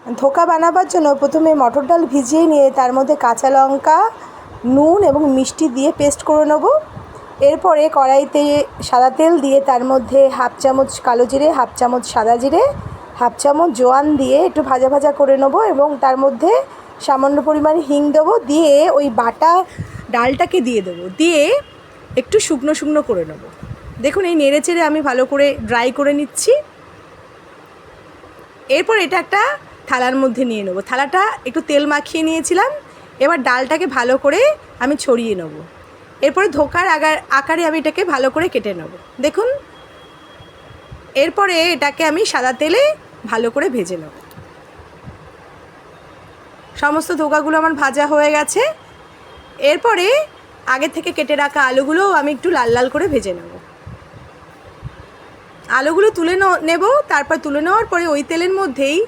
ধোকা বানাবার জন্য প্রথমে মটর ডাল ভিজিয়ে নিয়ে তার মধ্যে কাঁচা লঙ্কা, নুন এবং মিষ্টি দিয়ে পেস্ট করে নেব। এরপরে কড়াইতে সাদা তেল দিয়ে তার মধ্যে হাফ চামচ কালো জিরে, হাফ চামচ সাদা জিরে, হাফ চামচ জোয়ান দিয়ে একটু ভাজা ভাজা করে নেব এবং তার মধ্যে সামান্য পরিমাণে হিং দেবো। দিয়ে ওই বাটা ডালটাকে দিয়ে দেবো, দিয়ে একটু শুকনো শুকনো করে নেব। দেখুন এই নেড়ে চেড়ে আমি ভালো করে ড্রাই করে নিচ্ছি। এরপর এটা একটা থালার মধ্যে নিয়ে নেব। থালাটা একটু তেল মাখিয়ে নিয়েছিলাম। এবার ডালটাকে ভালো করে আমি ছড়িয়ে নেব। এরপরে ধোকার আকারে আমি এটাকে ভালো করে কেটে নেব। দেখুন এরপরে এটাকে আমি সাদা তেলে ভালো করে ভেজে নেব। সমস্ত ধোকাগুলো আমার ভাজা হয়ে গেছে। এরপরে আগে থেকে কেটে রাখা আলুগুলোও আমি একটু লাল লাল করে ভেজে নেব। আলুগুলো তুলে নেব। তারপর তুলে নেওয়ার পরে ওই তেলের মধ্যেই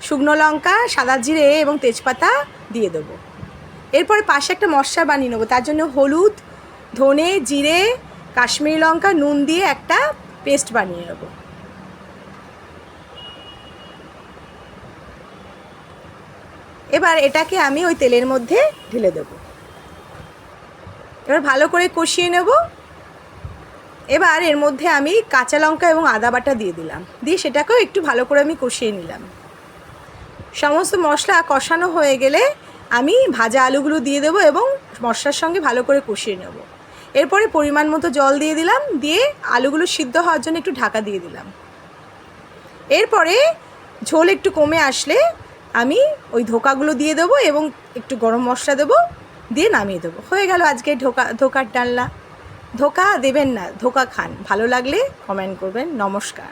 শুকনো লঙ্কা, সাদা জিরে এবং তেজপাতা দিয়ে দেবো। এরপরে পাশে একটা মশলা বানিয়ে নেবো। তার জন্য হলুদ, ধনে, জিরে, কাশ্মীরি লঙ্কা, নুন দিয়ে একটা পেস্ট বানিয়ে নেব। এবার এটাকে আমি ওই তেলের মধ্যে ঢেলে দেবো। এবার ভালো করে কষিয়ে নেব। এবার এর মধ্যে আমি কাঁচা লঙ্কা এবং আদা বাটা দিয়ে দিলাম, দিয়ে সেটাকেও একটু ভালো করে আমি কষিয়ে নিলাম। সমস্ত মশলা কষানো হয়ে গেলে আমি ভাজা আলুগুলো দিয়ে দেবো এবং মশলার সঙ্গে ভালো করে কষিয়ে নেব। এরপরে পরিমাণ মতো জল দিয়ে দিলাম, দিয়ে আলুগুলো সিদ্ধ হওয়ার জন্য একটু ঢাকা দিয়ে দিলাম। এরপরে ঝোল একটু কমে আসলে আমি ওই ধোকাগুলো দিয়ে দেবো এবং একটু গরম মশলা দেবো, দিয়ে নামিয়ে দেবো। হয়ে গেল আজকে ধোকার ডালনা। ধোকা দেবেন না, ধোকা খান। ভালো লাগলে কমেন্ট করবেন। নমস্কার।